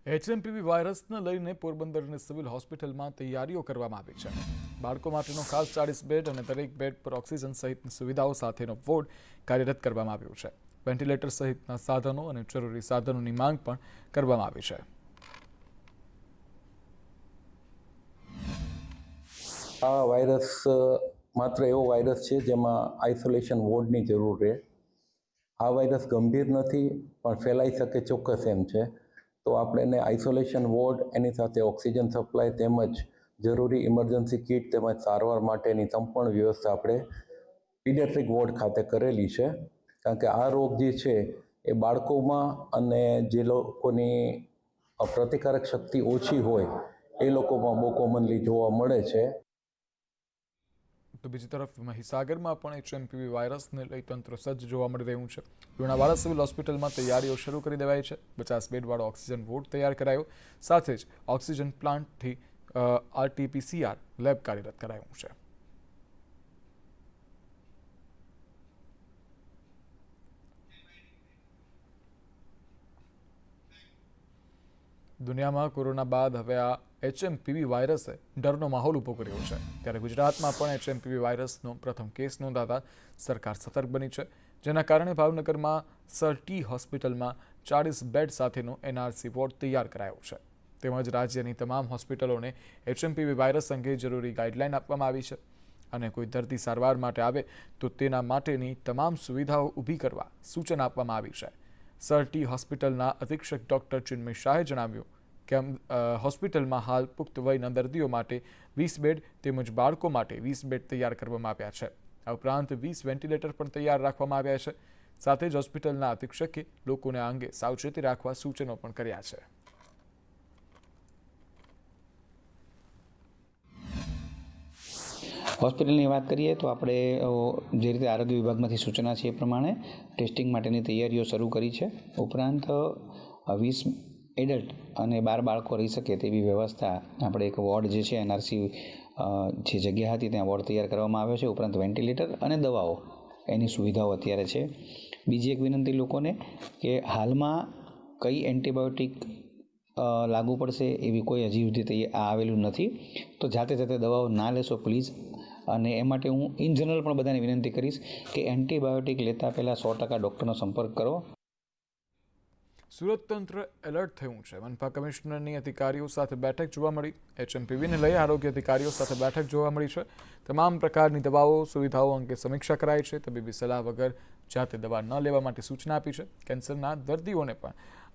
HMPV વાયરસને લઈને પોરબંદરની સિવિલ હોસ્પિટલમાં તૈયારીઓ કરવામાં આવી છે. બાળકો માટેનો ખાસ 40 બેડ અને દરેક બેડ પર ઓક્સિજન સહિતની સુવિધાઓ સાથેનો વોર્ડ કાર્યરત કરવામાં આવ્યો છે. વેન્ટિલેટર સહિતના સાધનો અને જરૂરી સાધનોની માંગ પણ કરવામાં આવી છે. આ વાયરસ માત્ર એવો વાયરસ છે જેમાં આઇસોલેશન વોર્ડની જરૂર રહે. આ વાયરસ ગંભીર નથી પણ ફેલાઈ શકે ચોક્કસ એમ છે. તો આપણે એને આઇસોલેશન વોર્ડ, એની સાથે ઓક્સિજન સપ્લાય તેમજ જરૂરી ઇમરજન્સી કિટ તેમજ સારવાર માટેની સંપૂર્ણ વ્યવસ્થા આપણે પીડિયાટ્રિક વોર્ડ ખાતે કરેલી છે. કારણ કે આ રોગ જે છે એ બાળકોમાં અને જે લોકોની પ્રતિકારક શક્તિ ઓછી હોય એ લોકોમાં બહુ કોમનલી જોવા મળે છે. તો બીજી તરફ મહીસાગરમાં પણ એચએમપીવી વાયરસને લઈ તંત્ર સજ્જ જોવા મળી રહ્યું છે. લુણાવાડા સિવિલ હોસ્પિટલમાં તૈયારીઓ શરૂ કરી દેવાઈ છે. 50 બેડવાળો ઓક્સિજન વોર્ડ તૈયાર કરાયો. સાથે જ ઓક્સિજન પ્લાન્ટથી આરટીપીસીઆર લેબ કાર્યરત કરાયું છે. દુનિયામાં કોરોના બાદ હવે આ એચએમપીવી વાયરસે ડરનો માહોલ ઊભો કર્યો છે. ત્યારે ગુજરાતમાં પણ એચએમપીવી વાયરસનો પ્રથમ કેસ નોંધાતા સરકાર સતર્ક બની છે. જેના કારણે ભાવનગરમાં સર ટી હોસ્પિટલમાં 40 બેડ સાથેનો એનઆરસી વોર્ડ તૈયાર કરાયો છે. તેમજ રાજ્યની તમામ હોસ્પિટલોને એચએમપીવી વાયરસ અંગે જરૂરી ગાઈડલાઈન આપવામાં આવી છે અને કોઈ દર્દી સારવાર માટે આવે તો તેના માટેની તમામ સુવિધાઓ ઊભી કરવા સૂચન આપવામાં આવી છે. સર ટી હોસ્પિટલના અધિક્ષક ડૉક્ટર ચિન્મય શાહે જણાવ્યું કે હોસ્પિટલમાં હાલ પુખ્ત વયના દર્દીઓ માટે 20 બેડ તેમજ બાળકો માટે 20 બેડ તૈયાર કરવામાં આવ્યા છે. આ ઉપરાંત 20 વેન્ટિલેટર પણ તૈયાર રાખવામાં આવ્યા છે. સાથે જ હોસ્પિટલના અધિક્ષકે લોકોને આ અંગે સાવચેતી રાખવા સૂચનો પણ કર્યા છે. હોસ્પિટલની વાત કરીએ તો આપણે જે રીતે આરોગ્ય વિભાગમાંથી સૂચના છે એ પ્રમાણે ટેસ્ટિંગ માટેની તૈયારીઓ શરૂ કરી છે. ઉપરાંત 20 એડલ્ટ અને 12 બાળકો રહી શકે તેવી વ્યવસ્થા આપણે એક વોર્ડ જે છે એનઆરસી જે જગ્યા હતી ત્યાં વોર્ડ તૈયાર કરવામાં આવ્યો છે. ઉપરાંત વેન્ટિલેટર અને દવાઓ એની સુવિધાઓ અત્યારે છે. બીજી એક વિનંતી લોકોને કે હાલમાં કઈ એન્ટીબાયોટિક લાગુ પડશે એવી કોઈ હજી સુધી આવેલું નથી, તો જાતે દવાઓ ના લેશો પ્લીઝ. અને એ માટે હું ઇન જનરલ પણ બધાને વિનંતી કરીશ કે એન્ટીબાયોટિક લેતા પહેલાં 100% ડૉક્ટરનો સંપર્ક કરો. સુરત તંત્ર એલર્ટ થયું છે. મનપા કમિશનરની અધિકારીઓ સાથે બેઠક જોવા મળી. એચએમપીવીને લઈ આરોગ્ય અધિકારીઓ સાથે બેઠક જોવા મળી છે. તમામ પ્રકારની દવાઓ સુવિધાઓ અંગે સમીક્ષા કરાઈ છે. તબીબી સલાહ વગર જાતે દવા ન લેવા માટે સૂચના આપી છે. કેન્સરના દર્દીઓને પણ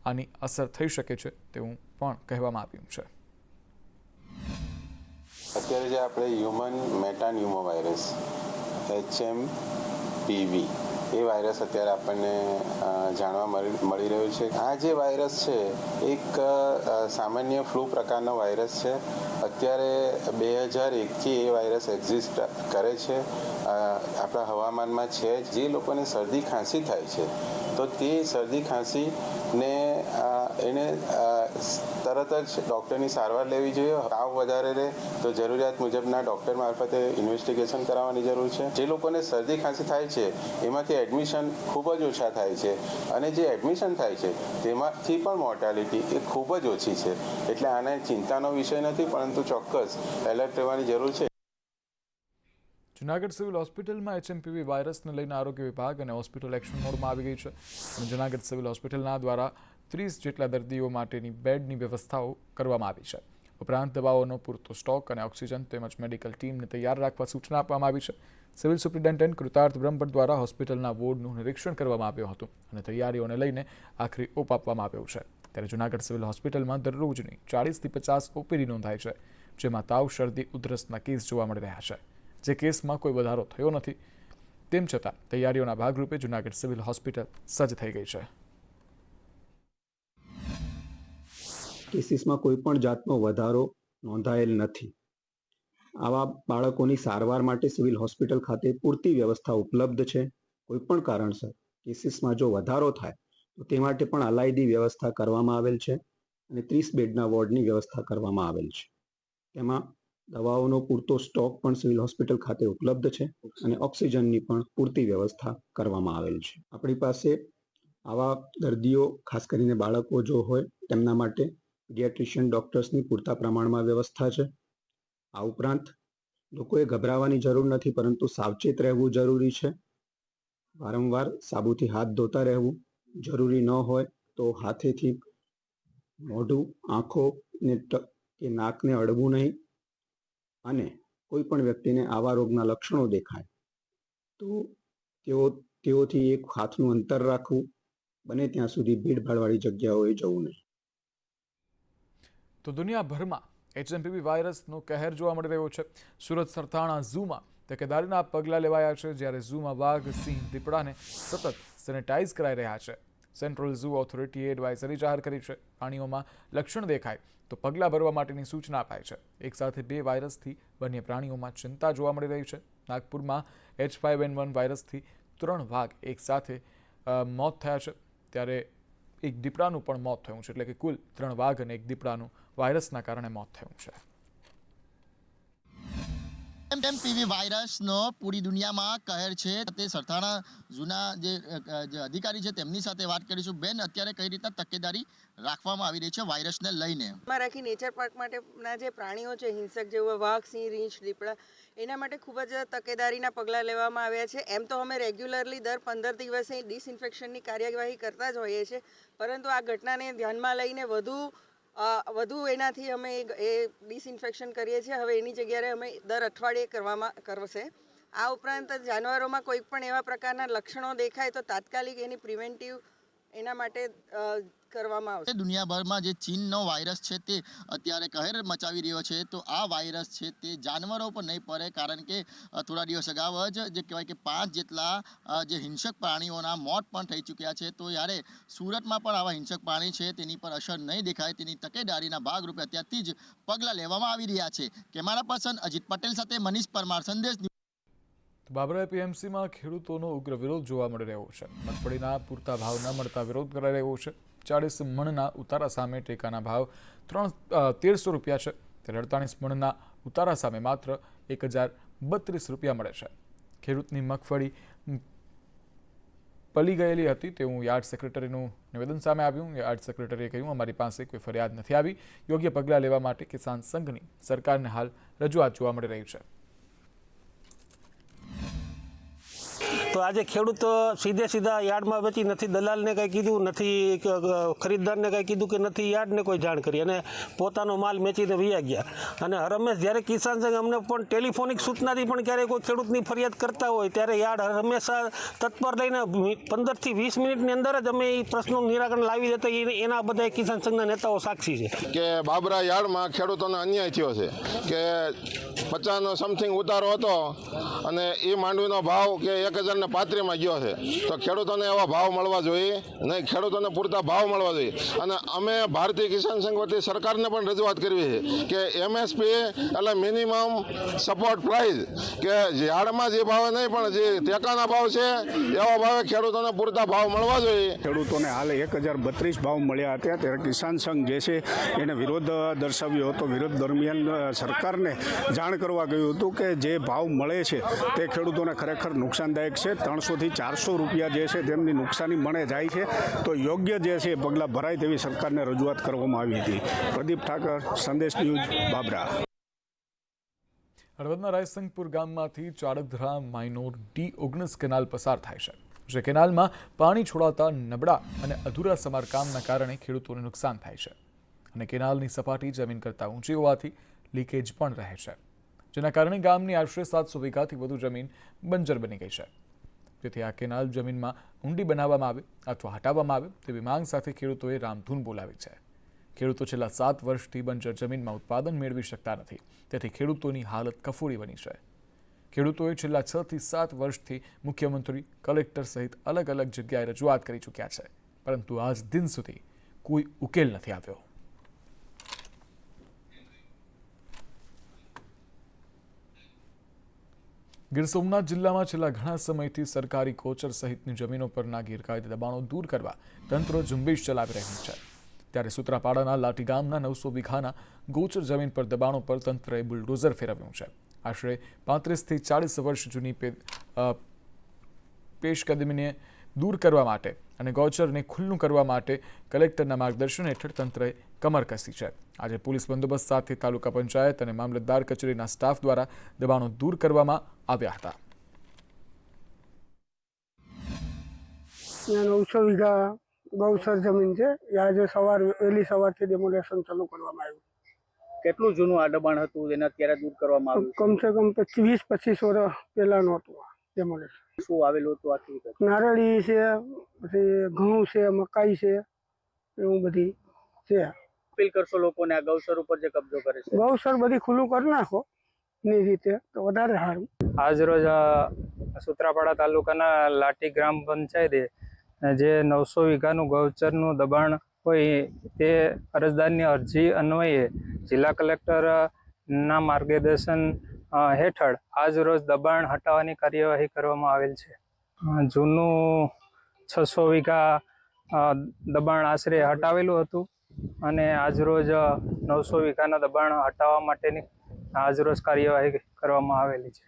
આની અસર થઈ શકે છે તેવું પણ કહેવામાં આવ્યું છે. અત્યારે જે આપણે હ્યુમન મેટાન્યુમો વાયરસ એચએમપીવી એ વાયરસ અત્યારે આપણને જાણવા મળી રહ્યું છે. આ જે વાયરસ છે એક સામાન્ય ફ્લૂ પ્રકારનો વાયરસ છે. અત્યારે 2001થી એ વાયરસ એક્ઝિસ્ટ કરે છે. આપણા હવામાનમાં છે. જે લોકોને શરદી ખાંસી થાય છે તો તે શરદી ખાંસીને એને તરત જ ડૉક્ટરની સારવાર લેવી જોઈએ. તાવ વધારે રહે તો જરૂરિયાત મુજબના ડૉક્ટર મારફતે ઇન્વેસ્ટિગેશન કરાવવાની જરૂર છે. જે લોકોને શરદી ખાંસી થાય છે એમાંથી એડમિશન ખૂબ જ ઓછા થાય છે અને જે એડમિશન થાય છે તેમાંથી પણ મોર્ટાલિટી એ ખૂબ જ ઓછી છે. એટલે આને ચિંતાનો વિષય નથી, પરંતુ ચોક્કસ એલર્ટ રહેવાની જરૂર છે. જૂનાગઢ સિવિલ હોસ્પિટલમાં એચએમપીવી વાયરસને લઈને આરોગ્ય વિભાગ અને હોસ્પિટલ એક્શન મોડમાં આવી ગઈ છે. જૂનાગઢ સિવિલ હોસ્પિટલના દ્વારા 30 જેટલા દર્દીઓ માટેની બેડની વ્યવસ્થાઓ કરવામાં આવી છે. ઉપરાંત દવાઓનો પૂરતો સ્ટોક અને ઓક્સિજન તેમજ મેડિકલ ટીમને તૈયાર રાખવા સૂચના આપવામાં આવી છે. સિવિલ સુપ્રિન્ટેન્ડન્ટ કૃતાર્થ બ્રહ્મભટ્ટ દ્વારા હોસ્પિટલના વોર્ડનું નિરીક્ષણ કરવામાં આવ્યું હતું અને તૈયારીઓને લઈને આખરી ઓપ આપવામાં આવ્યો છે. ત્યારે જૂનાગઢ સિવિલ હોસ્પિટલમાં દરરોજની 40થી 50 ઓપીડી નોંધાય છે, જેમાં તાવ, શરદી, ઉધરસના કેસ જોવા મળી રહ્યા છે. જે કેસમાં કોઈ વધારો થયો નથી. તેમ છતાં તૈયારીઓના ભાગરૂપે જૂનાગઢ સિવિલ હોસ્પિટલ સજ્જ થઈ ગઈ છે. કેસીસમાં કોઈ પણ જાતનો વધારો નોંધાયેલ નથી. આવા બાળકોની સારવાર માટે સિવિલ હોસ્પિટલ ખાતે પૂરતી વ્યવસ્થા ઉપલબ્ધ છે. કોઈ પણ કારણસર કેસીસમાં જો વધારો થાય તો તે માટે પણ અલાયદી વ્યવસ્થા કરવામાં આવેલ છે અને 30 બેડના વોર્ડની વ્યવસ્થા કરવામાં આવેલ છે. તેમાં દવાઓનો પૂરતો સ્ટોક પણ સિવિલ હોસ્પિટલ ખાતે ઉપલબ્ધ છે અને ઓક્સિજનની પણ પૂરતી વ્યવસ્થા કરવામાં આવેલ છે. આપણી પાસે આવા દર્દીઓ, ખાસ કરીને બાળકો જો હોય તેમના માટે પીડિયાટ્રિશિયન ડૉક્ટર્સની પૂરતા પ્રમાણમાં વ્યવસ્થા છે. આ ઉપરાંત લોકોએ ગભરાવાની જરૂર નથી, પરંતુ સાવચેત રહેવું જરૂરી છે. વારંવાર સાબુથી હાથ ધોતા રહેવું, જરૂરી ન હોય તો હાથેથી મોઢું, આંખો કે નાકને અડવું નહીં, અને કોઈ પણ વ્યક્તિને આવા રોગના લક્ષણો દેખાય તો તેઓથી એક હાથનું અંતર રાખવું, બને ત્યાં સુધી ભીડભાડવાળી જગ્યાઓએ જવું નહીં. તો દુનિયાભરમાં HMPV વાયરસનો કહેર જોવા મળી રહ્યો છે. સુરત સરથાણા ઝૂમાં તકેદારીના પગલાં લેવાયા છે, જ્યારે ઝૂમાં વાઘ, સિંહ, દીપડાને સતત સેનેટાઇઝ કરાઈ રહ્યા છે. સેન્ટ્રલ ઝૂ ઓથોરિટીએ એડવાઇઝરી જાહેર કરી છે. પ્રાણીઓમાં લક્ષણ દેખાય તો પગલાં ભરવા માટેની સૂચના અપાઈ છે. એકસાથે 2 વાયરસથી વન્ય પ્રાણીઓમાં ચિંતા જોવા મળી રહી છે. નાગપુરમાં H5N1 વાયરસથી 3 વાઘ એકસાથે મોત થયા છે, ત્યારે એક દીપડાનું પણ મોત થયું છે. એટલે કે કુલ 3 વાઘ અને 1 દીપડાનું વાયરસના કારણે મોત થયું છે. HMPV વાયરસનો પૂરી દુનિયામાં કહેર છે. તે સરથાણા ઝૂના જે અધિકારી છે તેમની સાથે વાત કરીશું. બેન, અત્યારે કઈ રીતના તકેદારી રાખવામાં આવી રહી છે વાયરસને લઈને? રાખી નેચર પાર્ક માટેના જે પ્રાણીઓ છે, હિંસક જેવા વાઘ, સિંહ, રીંછ, દીપડા, એના માટે ખૂબ જ તકેદારીના પગલાં લેવામાં આવ્યા છે. એમ તો અમે રેગ્યુલરલી દર 15 દિવસે ડિસઇન્ફેક્શનની કાર્યવાહી કરતા જ હોઈએ છીએ, પરંતુ આ ઘટનાને ધ્યાનમાં લઈને વધુ એનાથી અમે એ ડિસઇન્ફેક્શન કરીએ છીએ. હવે એની જગ્યાએ અમે દર અઠવાડિયે કરશે. આ ઉપરાંત જાનવરોમાં કોઈ પણ એવા પ્રકારના લક્ષણો દેખાય તો તાત્કાલિક એની પ્રિવેન્ટિવ એના માટે કરવામાં આવશે. દુનિયાભરમાં જે ચીનનો વાયરસ છે તે અત્યારે કહેર મચાવી રહ્યો છે, તો આ વાયરસ છે તે જાનવરો પર નહીં પડે, કારણ કે થોડા દિવસ અગાઉ જ જે કહેવાય કે 5 જેટલા જે હિંસક પ્રાણીઓના મોત પણ થઈ ચૂક્યા છે. તો યારે સુરતમાં પણ આવા હિંસક પ્રાણી છે તેની પર અસર નહીં દેખાય તેની તકેદારીના ભાગરૂપે અત્યારથી જ પગલાં લેવામાં આવી રહ્યા છે. કેમેરા પર્સન અજીત પટેલ સાથે મનીષ પરમાર, સંદેશ. બાબરા એપીએમસીમાં ખેડૂતોનો ઉગ્ર વિરોધ જોવા મળી રહ્યો છે. મગફળીના પૂરતા ભાવ ન મળતા વિરોધ કરાઈ રહ્યો છે. 40 મણના ઉતારા સામે ટેકાના ભાવ 1300 રૂપિયા છે, ત્યારે 48 મણના ઉતારા સામે માત્ર 1032 રૂપિયા મળે છે. ખેડૂતની મગફળી પલી ગયેલી હતી તેવું યાર્ડ સેક્રેટરીનું નિવેદન સામે આવ્યું. યાર્ડ સેક્રેટરીએ કહ્યું, અમારી પાસે કોઈ ફરિયાદ નથી આવી. યોગ્ય પગલાં લેવા માટે કિસાન સંઘની સરકારને હાલ રજૂઆત જોવા મળી રહી છે. તો આજે ખેડૂત સીધા યાર્ડમાં વેચી, નથી દલાલને કંઈ કીધું, નથી ખરીદદારને કંઈ કીધું કે નથી યાર્ડને કોઈ જાણ કરી, અને પોતાનો માલ વેચીને વયા ગયા. અને હરહંમેશ જ્યારે કિસાન સંઘ અમને પણ ટેલિફોનિક સૂચનાથી પણ ક્યારેય કોઈ ખેડૂતની ફરિયાદ કરતા હોય ત્યારે યાર્ડ હંમેશા તત્પર લઈને 15 થી 20 મિનિટની અંદર જ અમે એ પ્રશ્નનું નિરાકરણ લાવી દેતા. એના બધા કિસાન સંઘના નેતાઓ સાક્ષી છે કે બાબરા યાર્ડમાં ખેડૂતોને અન્યાય થયો છે કે 50નો સમથિંગ ઉતારો હતો અને એ માંડવીનો ભાવ કે 1035માં ગયો છે. તો ખેડૂતોને એવા ભાવ મળવા જોઈએ નહીં, ખેડૂતોને પૂરતા ભાવ મળવા જોઈએ. અને અમે ભારતીય કિસાન સંઘ વતી સરકારને પણ રજૂઆત કરવી છે કે MSP એટલે મિનિમમ સપોર્ટ પ્રાઇસ, કે યાર્ડમાં જે ભાવે નહીં પણ જે ટેકાના ભાવ છે એવા ભાવે ખેડૂતોને પૂરતા ભાવ મળવા જોઈએ. ખેડૂતોને હાલ 1032 ભાવ મળ્યા હતા, ત્યારે કિસાન સંઘ જે છે એને વિરોધ દર્શાવ્યો હતો. વિરોધ દરમિયાન સરકારને જાણ કરવા ગયું હતું કે જે ભાવ મળે છે તે ખેડૂતોને ખરેખર નુકસાનદાયક છે. 300 થી 400 રૂપિયા જે છે તેમની નુકસાની મણે જાય છે, તો યોગ્ય જે છે પગલાં ભરાય તેવી સરકારને રજૂઆત કરવામાં આવી હતી. પ્રદીપ ઠાકર, સંદેશ ન્યૂઝ, બાબરા. હળવદના રાયસંગપુર ગામમાંથી ચાડકધરા માઇનોર D19 કેનાલ પસાર થાય છે, જે કેનાલમાં પાણી છોડાતા નબળા અને અધૂરા સમારકામના કારણે ખેડૂતોને નુકસાન થાય છે. અને કેનાલની સપાટી જમીન કરતાં ઊંચી હોવાથી લીકેજ પણ રહે છે, જેના કારણે ગામની આશરે 700 વીઘાથી વધુ જમીન બંજર બની ગઈ છે. જેથી આ કેનાલ જમીનમાં ઊંડી બનાવવામાં આવે અથવા હટાવવામાં આવે તેવી માંગ સાથે ખેડૂતોએ રામધૂન બોલાવી છે. ખેડૂતો છેલ્લા 7 વર્ષથી બંજર જમીનમાં ઉત્પાદન મેળવી શકતા નથી, તેથી ખેડૂતોની હાલત કફોડી બની છે. ખેડૂતોએ છેલ્લા 6 થી 7 વર્ષથી મુખ્યમંત્રી, કલેક્ટર સહિત અલગ અલગ જગ્યાએ રજૂઆત કરી ચૂક્યા છે, પરંતુ આજ દિન સુધી કોઈ ઉકેલ નથી આવ્યો. ગીર સોમનાથ જિલ્લામાં છેલ્લા ઘણા સમયથી સરકારી કોચર સહિતની જમીનો પરના ગેરકાયદે દબાણો દૂર કરવા તંત્ર ઝુંબેશ ચલાવી રહ્યું છે. ત્યારે સૂત્રાપાડાના લાઠી ગામના 900 વીઘાના ગોચર જમીન પર દબાણો પર તંત્રએ બુલડોઝર ફેરવ્યું છે. આશરે 35 થી 40 વર્ષ જૂની પેશકદમીને દૂર કરવા માટે અને ગૌચરને ખુલ્લું કરવા માટે કલેક્ટરના માર્ગદર્શન હેઠળ તંત્રએ કમર કસી છે. આજે પોલીસ બંદોબસ્ત સાથે તાલુકા પંચાયત અને મામલતદાર કચેરીના સ્ટાફ દ્વારા દબાણો દૂર કરવામાં આવ્યા હતા. 900 વીઘા ગૌચર જમીન છે. એ આજે વહેલી સવારથી ડેમોલેશન ચાલુ કરવામાં આવ્યું. કેટલું જૂનું આ દબાણ હતું જેને અત્યારે દૂર કરવામાં આવ્યું? કમસે કમ 20-25 વર્ષ પહેલાનું હતું આ ડેમોલેશન. શું આવેલું હતું આખી વિગત? નારળી છે, પછી ઘઉં છે, મકાઈ છે, એવું બધી છે. અપીલ કરશો લોકોને આ ગૌચર ઉપર જે કબજો કરે છે? ગૌચર બધી ખુલ્લું કરી નાખો ની રીતે તો વધારે સારું. આજરોજ સૂત્રાપાડા તાલુકાના લાઠી ગ્રામ પંચાયતે જે 900 વીઘાનું ગૌચરનું દબાણ હોય તે અરજદારની અરજી અન્વયે જિલ્લા કલેક્ટરના માર્ગદર્શન હેઠળ આજરોજ દબાણ હટાવવાની કાર્યવાહી કરવામાં આવેલ છે. જૂનું 600 વીઘા દબાણ આશરે હટાવેલું હતું અને આજરોજ 900 વીઘાના દબાણ હટાવવા માટેની આજરોજ કાર્યવાહી કરવામાં આવેલી છે.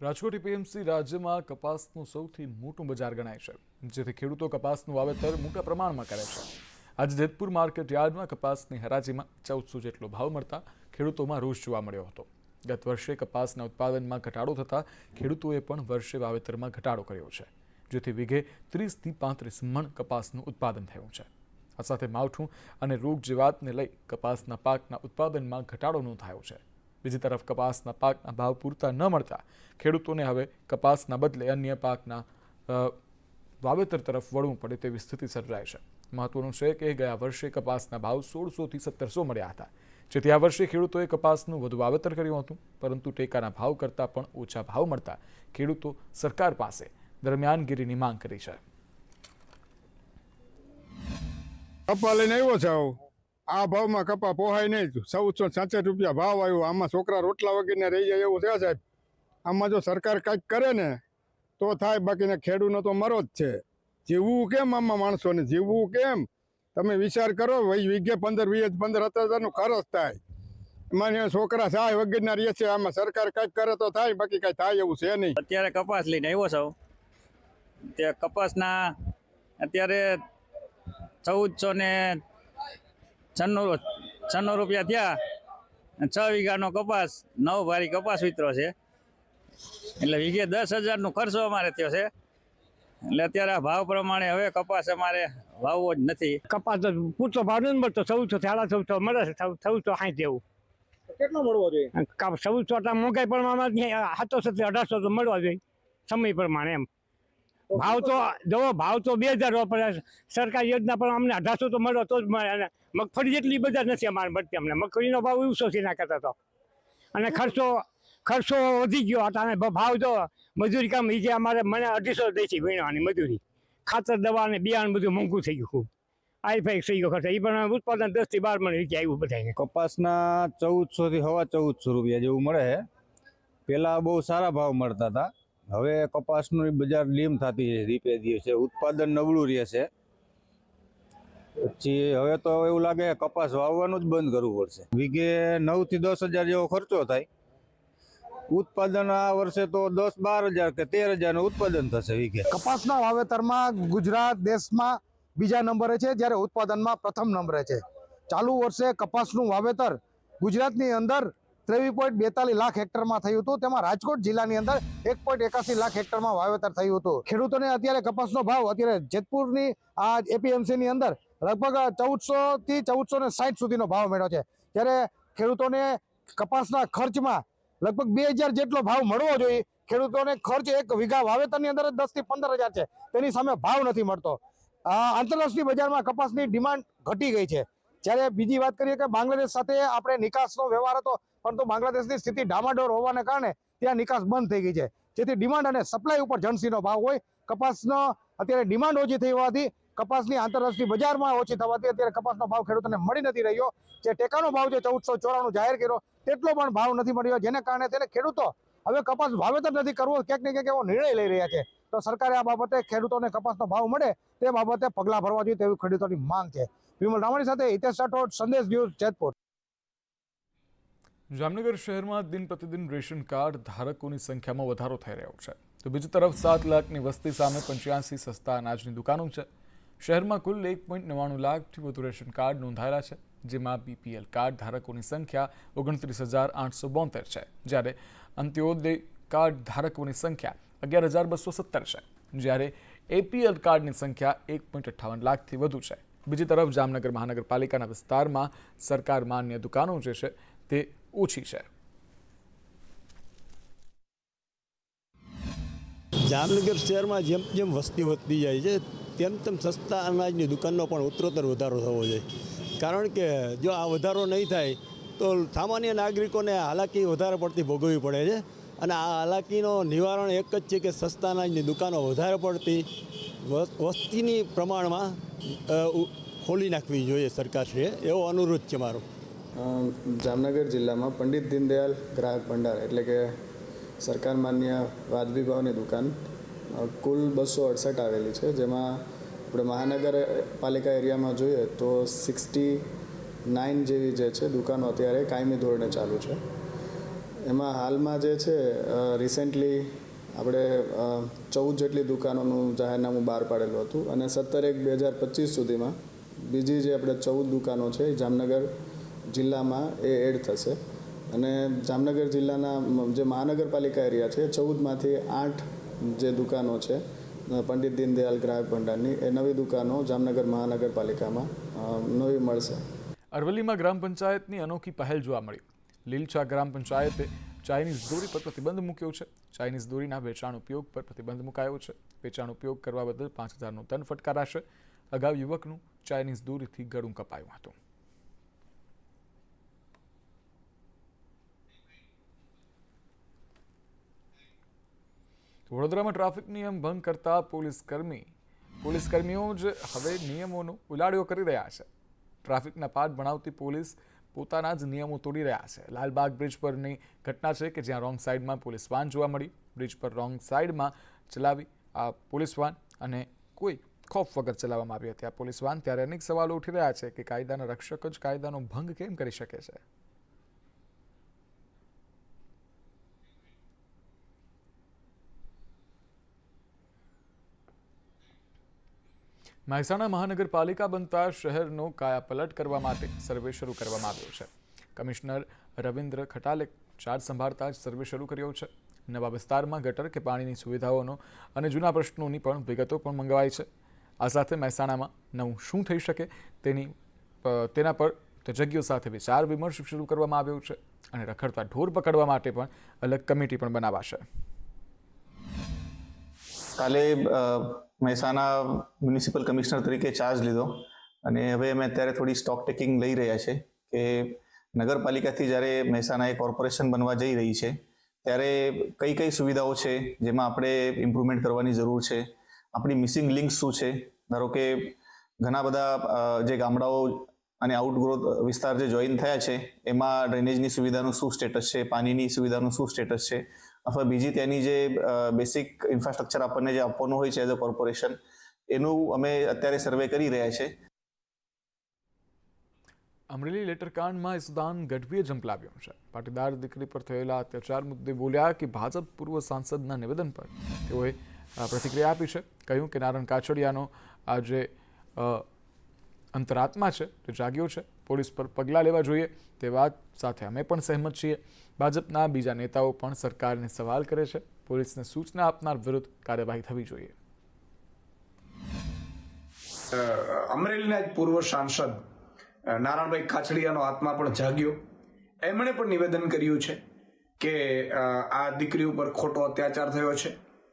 રાજકોટ એપીએમસી રાજ્યમાં કપાસનું સૌથી મોટું બજાર ગણાય છે, જેથી ખેડૂતો કપાસનું વાવેતર મોટા પ્રમાણમાં કરે છે. આજે જેતપુર માર્કેટ યાર્ડમાં કપાસની હરાજીમાં 1400 જેટલો ભાવ મળતા ખેડૂતોમાં રોષ જોવા મળ્યો હતો. ગત વર્ષે કપાસના ઉત્પાદનમાં ઘટાડો થતાં ખેડૂતોએ પણ વર્ષે વાવેતરમાં ઘટાડો કર્યો છે, જેથી વીઘે 30 થી 35 મણ કપાસનું ઉત્પાદન થયું છે. આ સાથે માવઠું અને રોગ જીવાતને લઈ કપાસના પાકના ઉત્પાદનમાં ઘટાડો નોંધાયો છે. બીજી તરફ કપાસના પાકના ભાવ પૂરતા ન મળતા ખેડૂતોને હવે કપાસના બદલે અન્ય પાકના વાવેતર તરફ વળવું પડે તેવી સ્થિતિ સર્જાય છે. મહત્વનું છે કે ગયા વર્ષે કપાસના ભાવ 1600 થી 1700 મળ્યા હતા, જેથી આ વર્ષે ખેડૂતોએ કપાસનું વધુ વાવેતર કર્યું હતું, પરંતુ ટેકાના ભાવ કરતાં પણ ઓછા ભાવ મળતા ખેડૂતો સરકાર પાસે દરમિયાનગીરીની માંગ કરી છે. કપા લઈને આવ્યો છે, આ ભાવમાં કપા પોહાય નહીં. 1466 રૂપિયા ભાવ આવ્યો. આમાં છોકરા રોટલા વગેરે રહી જાય એવું છે સાહેબ. આમાં જો સરકાર કંઈક કરે ને તો થાય, બાકીને ખેડૂતનો તો મરો જ છે. જીવવું કેમ આમાં માણસોને? જીવવું કેમ? તમે વિચાર કરો. વીઘે 15,000-17,000 ખર્ચ થાય. એમાં છોકરા સહાય વગેરેના રહે છે. આમાં સરકાર કંઈક કરે તો થાય, બાકી કંઈ થાય એવું છે નહીં. અત્યારે કપાસ લઈને આવ્યો છું. તે કપાસના અત્યારે 1496 રૂપિયા થયા. 6 વીઘાનો કપાસ 9 ભારી કપાસ વિતરો છે, એટલે વીઘે 10,000નો ખર્ચો અમારે થયો છે. એટલે અત્યારે આ ભાવ પ્રમાણે હવે કપાસ અમારે વાવવો જ નથી. કપાસ પૂરતો ભાવ નથી મળતો. 1400-1450 મળે છે. 1460 જેવું. કેટલો મળવો જોઈએ? 1400 મોંઘાઈ પ્રમાણમાં 700-1800 તો મળવા જોઈએ સમય પ્રમાણે. એમ ભાવ તો જવો, ભાવ તો 2000 પડે. સરકારી યોજના પણ અમને 1800 તો મળો તો જ મળે. અને મગફળી જેટલી બજાર નથી અમારે મળતી. અમને મગફળીનો ભાવ 100 ના કરતા તો, અને ખર્ચો વધી ગયો હતા. અને ભાવ જો મજૂરી કામ એ જે અમારે મને 250 દઈ છે વીણવાની મજૂરી, ખાતર દવા અને બિયારણ બધું મોંઘું થઈ ગયું. ખૂબ આઈફાઈ થઈ ગયો ખર્ચ. એ પણ ઉત્પાદન 10 થી 12 મણ રીતે આવ્યું બધાને. કપાસના 1400 થી 1450 રૂપિયા જેવું મળે છે. પહેલાં બહુ સારા ભાવ મળતા હતા. હવે કપાસનું બજાર ડીમ થતી રીપે દીએ છે. ઉત્પાદન નબળું રહે છે. પછી હવે તો એવું લાગે કપાસ વાવવાનું જ બંધ કરવું પડશે. વીઘે 9 થી 10,000 જેવો ખર્ચો થાય. ઉત્પાદન આ વર્ષે તો 10-12,000 કે 13,000નું ઉત્પાદન થશે વીઘે. કપાસના વાવેતરમાં ગુજરાત દેશમાં બીજા નંબરે છે, જ્યારે ઉત્પાદનમાં પ્રથમ નંબરે છે. ચાલુ વર્ષે કપાસનું વાવેતર ગુજરાતની અંદર 23.42 લાખ હેક્ટરમાં થયું હતું. તેમાં રાજકોટ જિલ્લાની અંદર 1.81 લાખ હેક્ટરમાં વાવેતર થયું હતું. ખેડૂતોને અત્યારે કપાસનો ભાવ અત્યારે જેતપુરની આ એપીએમસીની અંદર લગભગ 1400 થી 1460 સુધીનો ભાવ મળ્યો છે. ત્યારે ખેડૂતોને કપાસના ખર્ચમાં લગભગ 2000 જેટલો ભાવ મળવો જોઈએ. ખેડૂતોને ખર્ચ એક વીઘા વાવેતરની અંદર 10 થી 15,000 છે, તેની સામે ભાવ નથી મળતો. આંતરરાષ્ટ્રીય બજારમાં કપાસની ડિમાન્ડ ઘટી ગઈ છે. જ્યારે બીજી વાત કરીએ કે બાંગ્લાદેશ સાથે આપણે નિકાસનો વ્યવહાર હતો, પરંતુ બાંગ્લાદેશની સ્થિતિ ડામાડોળ હોવાને કારણે ત્યાં નિકાસ બંધ થઈ ગઈ છે, જેથી ડિમાન્ડ અને સપ્લાય ઉપર જણસીનો ભાવ હોય. કપાસનો અત્યારે ડિમાન્ડ ઓછી થઈ હોવાથી, કપાસની આંતરરાષ્ટ્રીય બજારમાં ઓછી થવાથી અત્યારે કપાસનો ભાવ ખેડૂતોને મળી નથી રહ્યો. જે ટેકાનો ભાવ જે 1494 જાહેર કર્યો તેટલો પણ ભાવ નથી મળ્યો, જેને કારણે તેને ખેડૂતો હવે કપાસ વાવેતર નથી કરવો, ક્યાંક ને ક્યાંક એવો નિર્ણય લઈ રહ્યા છે. તો સરકારે આ બાબતે ખેડૂતોને કપાસનો ભાવ મળે તે બાબતે પગલાં ભરવા જોઈએ તેવી ખેડૂતોની માંગ છે. વિમલ રામાણી સાથે હિતેશ રાઠોડ, સંદેશ ન્યૂઝ, જેતપુર. જામનગર શહેરમાં દિન પ્રતિદિન રેશન કાર્ડ ધારકોની સંખ્યામાં વધારો થઈ રહ્યો છે. તો બીજી તરફ 7 લાખની વસ્તી સામે 85 સસ્તા અનાજની દુકાનો છે. શહેરમાં કુલ 1.99 લાખથી વધુ રેશન કાર્ડ નોંધાયેલા છે, જેમાં BPL કાર્ડ ધારકોની સંખ્યા 29,872 છે, જ્યારે અંત્યોદય કાર્ડ ધારકોની સંખ્યા 11,217 છે, જ્યારે APL કાર્ડની સંખ્યા 1.58 લાખથી વધુ છે. બીજી તરફ જામનગર મહાનગરપાલિકાના વિસ્તારમાં સરકાર માન્ય દુકાનો જે છે તે ઓછી છે. જામનગર શહેરમાં જેમ જેમ વસ્તી વધતી જાય છે તેમ સસ્તા અનાજની દુકાનનો પણ ઉત્તરોત્તર વધારો થવો જોઈએ, કારણ કે જો આ વધારો નહીં થાય તો સામાન્ય નાગરિકોને હાલાકી વધારે પડતી ભોગવવી પડે છે. અને આ હાલાકીનો નિવારણ એક જ છે કે સસ્તા અનાજની દુકાનો વધારે પડતી વસ્તીની પ્રમાણમાં ખોલી નાખવી જોઈએ સરકારશ્રીએ, એવો અનુરોધ છે મારો. જામનગર જિલ્લામાં પંડિત દીનદયાલ ગ્રાહક ભંડાર એટલે કે સરકાર માન્ય વાજબી ભાવની દુકાન કુલ 268 આવેલી છે, જેમાં આપણે મહાનગરપાલિકા એરિયામાં જોઈએ તો 69 જેવી જે છે દુકાનો અત્યારે કાયમી ધોરણે ચાલુ છે. એમાં હાલમાં જે છે રિસેન્ટલી આપણે 14 જેટલી દુકાનોનું જાહેરનામું બહાર પાડેલું હતું અને 17/1/2025 સુધીમાં બીજી જે આપણે 14 દુકાનો છે એ જામનગર જિલ્લામાં એ એડ થશે. અને જામનગર જિલ્લાના જે મહાનગરપાલિકા એરિયા છે 14માંથી 8 જે દુકાનો છે પંડિત દીનદયાલ ગ્રાહક ભંડારની, એ નવી દુકાનો જામનગર મહાનગરપાલિકામાં નવી મળશે. અરવલ્લીમાં ગ્રામ પંચાયતની અનોખી પહેલ જોવા મળી. લીલછા ગ્રામ પંચાયતે ચાઇનીઝ દોરી પર પ્રતિબંધ મૂક્યો છે. ચાઇનીઝ દોરીના વેચાણ ઉપયોગ પર પ્રતિબંધ મુકાયો છે. વેચાણ ઉપયોગ કરવા બદલ 5,000નો દંડ ફટકારાશે. અગાઉ યુવકનું ચાઇનીઝ દોરીથી ગળું કપાયું હતું. વડોદરામાં ટ્રાફિક નિયમ ભંગ કરતા પોલીસકર્મીઓ જ હવે નિયમોનો ઉલાળ્યો કરી રહ્યા છે. ટ્રાફિકના પાઠ ભણાવતી પોલીસ પોતાના જ નિયમો તોડી રહ્યા છે. લાલબાગ બ્રિજ પરની ઘટના છે કે જ્યાં રોંગ સાઈડમાં પોલીસ વાન જોવા મળી. બ્રિજ પર રોંગ સાઈડમાં ચલાવી આ પોલીસ વાન અને કોઈ ખોફ વગર ચલાવવામાં આવી હતી આ પોલીસ વાન. ત્યારે અનેક સવાલો ઉઠી રહ્યા છે કે કાયદાના રક્ષક જ કાયદાનો ભંગ કેમ કરી શકે છે. મહેસાણા મહાનગરપાલિકા બનતા શહેરનો કાયાપલટ કરવા માટે સર્વે શરૂ કરવામાં આવ્યો છે. કમિશનર રવિન્દ્ર ખટાલે ચાર્જ સંભાળતા જ સર્વે શરૂ કર્યો છે. નવા વિસ્તારમાં ગટર કે પાણીની સુવિધાઓનો અને જૂના પ્રશ્નોની પણ વિગતો પણ મંગાવાઈ છે. આ સાથે મહેસાણામાં નવું શું થઈ શકે તેના પર તજજ્ઞો સાથે વિચાર વિમર્શ શરૂ કરવામાં આવ્યો છે અને રખડતા ઢોર પકડવા માટે પણ અલગ કમિટી પણ બનાવાશે. કાલે મહેસાણા મ્યુનિસિપલ કમિશનર તરીકે ચાર્જ લીધો અને હવે અમે અત્યારે થોડી સ્ટોક ટેકિંગ લઈ રહ્યા છે કે નગરપાલિકાથી જ્યારે મહેસાણા એ કોર્પોરેશન બનવા જઈ રહી છે ત્યારે કઈ કઈ સુવિધાઓ છે જેમાં આપણે ઇમ્પ્રુવમેન્ટ કરવાની જરૂર છે, આપણી મિસિંગ લિંક્સ શું છે. ધારો કે ઘણા બધા જે ગામડાઓ અને આઉટગ્રોથ વિસ્તાર જે જોઈન થયા છે એમાં ડ્રેનેજની સુવિધાનું શું સ્ટેટસ છે, પાણીની સુવિધાનું શું સ્ટેટસ છે, અથવા બીજી ત્યાંની જે બેસિક ઇન્ફ્રાસ્ટ્રક્ચર આપણને જે આપવાનું હોય છે એઝ અ કોર્પોરેશન, એનું અમે અત્યારે સર્વે કરી રહ્યા છે. અમરેલી લેટરકાંડમાં ઈસુદાન ગઢવીએ ઝંપલાવ્યો છે. પાટીદાર દીકરી પર થયેલા અત્યાચાર મુદ્દે બોલ્યા કે ભાજપ પૂર્વ સાંસદના નિવેદન પર તેઓએ પ્રતિક્રિયા આપી છે. કહ્યું કે નારણ કાછડિયાનો આ જે અંતરાત્મા છે તે જાગ્યો છે. પોલીસ પર પગલાં લેવા જોઈએ તે વાત સાથે અમે પણ સહેમત છીએ. ભાજપના બીજા નેતાઓ પણ સરકારને સવાલ કરે છે. પોલીસને સૂચના આપનાર વિરુદ્ધ કાર્યવાહી થવી જોઈએ. અમરેલીના જ પૂર્વ સાંસદ નારાયણભાઈ કાછડિયાનો આત્મા પણ જાગ્યો. એમણે પણ નિવેદન કર્યું છે કે આ દીકરી ઉપર ખોટો અત્યાચાર થયો છે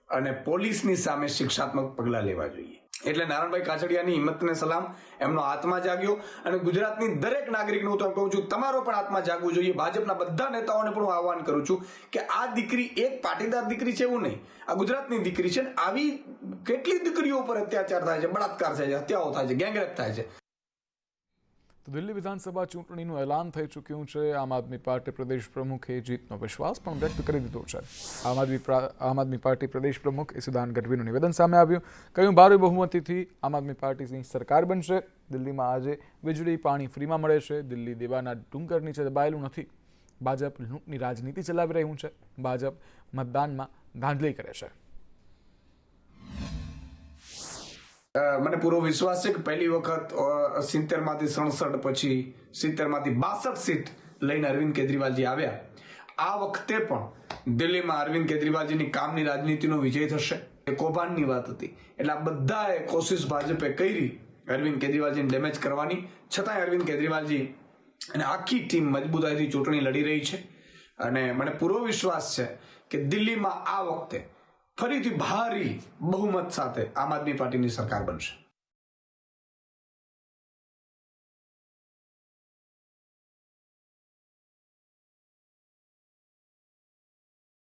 અને પોલીસની સામે શિક્ષાત્મક પગલાં લેવા જોઈએ. એટલે નારાયણભાઈ કાછડિયાની હિંમતને સલામ, એમનો આત્મા જાગ્યો અને ગુજરાતની દરેક નાગરિકને હું તો કહું છું તમારો પણ આત્મા જાગવું જોઈએ. ભાજપના બધા નેતાઓને પણ હું આહવાન કરું છું કે આ દીકરી એક પાટીદાર દીકરી છે એવું નહીં, આ ગુજરાતની દીકરી છે. આવી કેટલી દીકરીઓ ઉપર અત્યાચાર થાય છે, બળાત્કાર થાય છે, હત્યાઓ થાય છે, ગેંગરેપ થાય છે. તો દિલ્હી વિધાનસભા ચૂંટણીનું એલાન થઈ ચૂક્યું છે. આમ આદમી પાર્ટી પ્રદેશ પ્રમુખે જીતનો વિશ્વાસ પણ વ્યક્ત કરી દીધો છે. આમ આદમી પાર્ટી પ્રદેશ પ્રમુખ ઈસુદાન ગઢવીનું નિવેદન સામે આવ્યું. કહ્યું ભારે બહુમતીથી આમ આદમી પાર્ટીની સરકાર બનશે. દિલ્હીમાં આજે વીજળી પાણી ફ્રીમાં મળે છે. દિલ્હી દેવાના ડુંગર નીચે દબાયેલું નથી. ભાજપ લૂંટની રાજનીતિ ચલાવી રહ્યું છે. ભાજપ મતદાનમાં ધાંધલી કરે છે. મને પૂરો વિશ્વાસ છે કે પહેલી વખત 70માંથી 67 પછી 70માંથી 62 સીટ લઈને અરવિંદ કેજરીવાલજી આવ્યા. આ વખતે પણ દિલ્હીમાં અરવિંદ કેજરીવાલજીની કામની રાજનીતિનો વિજય થશે. એ કૌભાંડની વાત હતી એટલે આ બધાએ કોશિશ ભાજપે કરી અરવિંદ કેજરીવાલજીને ડેમેજ કરવાની. છતાંય અરવિંદ કેજરીવાલજી અને આખી ટીમ મજબૂતાઈથી ચૂંટણી લડી રહી છે અને મને પૂરો વિશ્વાસ છે કે દિલ્હીમાં આ વખતે ફરીથી ભારી બહુમત સાથે આમ આદમી પાર્ટીની સરકાર બનશે.